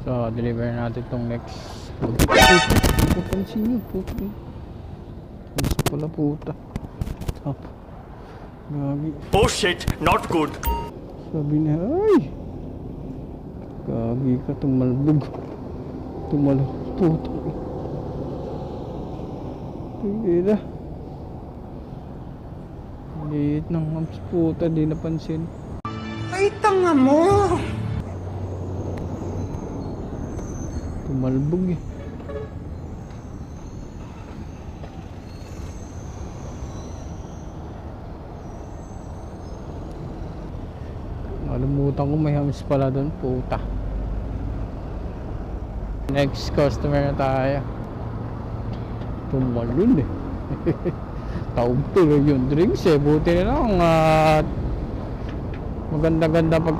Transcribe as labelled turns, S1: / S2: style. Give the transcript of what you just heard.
S1: So, deliver natin tong next. Puta, papansin nyo, puta. Mas pala puta. Tap. Gagi.
S2: Oh shit, not good.
S1: Sabi na, ay! Gagi ka, tumalbog. Tumalbog, puta. Sige na. Liit ng hams, puta, di napansin.
S3: Ay, tanga mo!
S1: Tumalbog eh. Nalimutan ko may hams pala doon, puta. Next customer na tayo. Tumalun eh. Taob tuloy yung drinks eh. Buti na lang at maganda-ganda pag